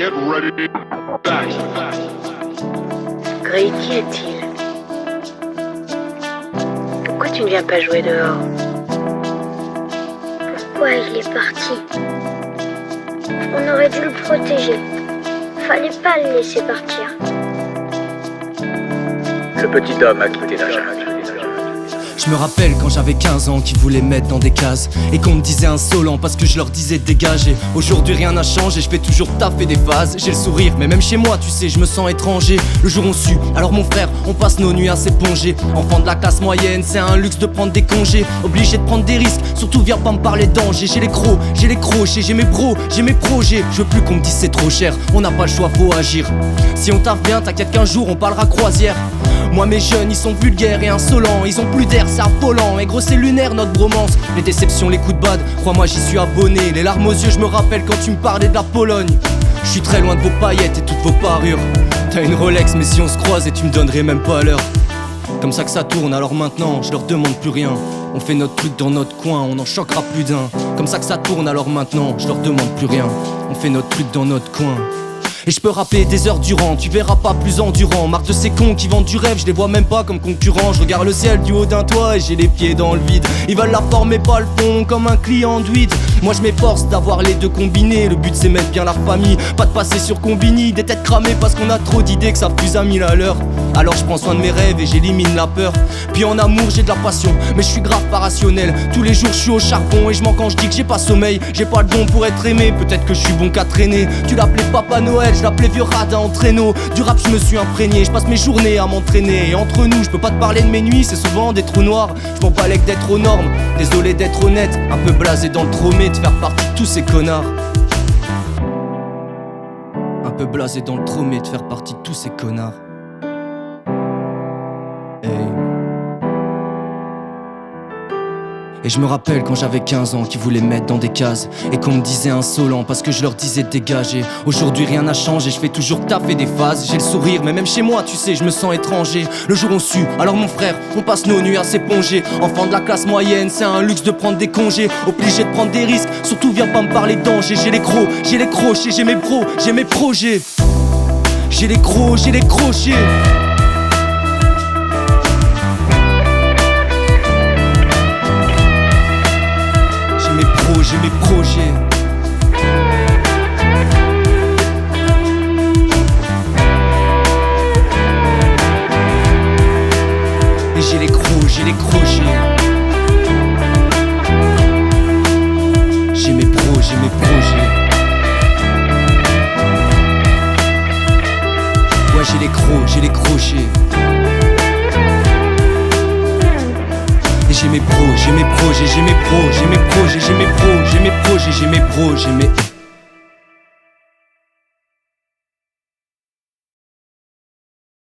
Get ready. Back. Gray, qui est-il? Pourquoi tu ne viens pas jouer dehors? Pourquoi il est parti? On aurait dû le protéger. Fallait pas le laisser partir. Le petit homme a quitté la jungle. Je me rappelle quand j'avais 15 ans qu'ils voulaient mettre dans des cases et qu'on me disait insolent parce que je leur disais dégagez. Aujourd'hui rien n'a changé, je fais toujours taffer des phases. J'ai le sourire, mais même chez moi tu sais je me sens étranger. Le jour on sue, alors mon frère, on passe nos nuits à s'éponger. Enfant de la classe moyenne, c'est un luxe de prendre des congés. Obligé de prendre des risques, surtout viens pas me parler de danger. J'ai les crocs, j'ai les crochets, j'ai mes bros, j'ai mes projets. Je veux plus qu'on me dise c'est trop cher, on n'a pas le choix, faut agir. Si on taffe bien, t'inquiète qu'un jour on parlera croisière. Moi mes jeunes ils sont vulgaires et insolents, ils ont plus d'air, c'est affolant. Et gros c'est lunaire notre bromance, les déceptions, les coups de bad, crois-moi j'y suis abonné. Les larmes aux yeux je me rappelle quand tu me parlais de la Pologne. Je suis très loin de vos paillettes et toutes vos parures. T'as une Rolex mais si on se croise et tu me donnerais même pas l'heure. Comme ça que ça tourne, alors maintenant je leur demande plus rien. On fait notre truc dans notre coin, on en choquera plus d'un. Comme ça que ça tourne, alors maintenant je leur demande plus rien. On fait notre truc dans notre coin. Et je peux rapper des heures durant, tu verras pas plus endurant. Marre de ces cons qui vendent du rêve, je les vois même pas comme concurrents. Je regarde le ciel du haut d'un toit et j'ai les pieds dans le vide. Ils veulent la forme mais pas le fond, comme un client de weed. Moi je m'efforce d'avoir les deux combinés. Le but c'est mettre bien la famille, pas de passer sur combini. Des têtes cramées parce qu'on a trop d'idées que ça fuse à 1000 à l'heure. Alors je prends soin de mes rêves et j'élimine la peur. Puis en amour j'ai de la passion, mais je suis grave pas rationnel. Tous les jours je suis au charbon et je mens quand je dis que j'ai pas sommeil. J'ai pas le don pour être aimé, peut-être que je suis bon qu'à traîner. Tu l'appelais Papa Noël, je l'appelais vieux radin en traîneau. Du rap je me suis imprégné, je passe mes journées à m'entraîner. Et entre nous je peux pas te parler de mes nuits, c'est souvent des trous noirs. Je m'en balèque d'être aux normes, désolé d'être honnête. Un peu blasé dans le tromé, de faire partie de tous ces connards. Un peu blasé dans le tromé, de faire partie de tous ces connards. Et je me rappelle quand j'avais 15 ans qu'ils voulaient mettre dans des cases et qu'on me disait insolent parce que je leur disais dégager. Aujourd'hui rien n'a changé, je fais toujours taffer des phases. J'ai le sourire mais même chez moi tu sais je me sens étranger. Le jour on sue, alors mon frère, on passe nos nuits à s'éponger. Enfant de la classe moyenne, c'est un luxe de prendre des congés. Obligé de prendre des risques, surtout viens pas me parler de danger. J'ai les crocs, j'ai les crochets, j'ai mes bros, j'ai mes projets. J'ai les crocs, j'ai les crochets. J'ai mes projets. Et j'ai les crocs, j'ai les crochets. J'ai mes pros, j'ai mes projets. Ouais j'ai les crocs, j'ai les crochets. J'ai mes pros, j'ai mes projets, j'ai mes pros, j'ai mes projets, j'ai mes pros, j'ai mes projets, j'ai mes pros, j'ai mes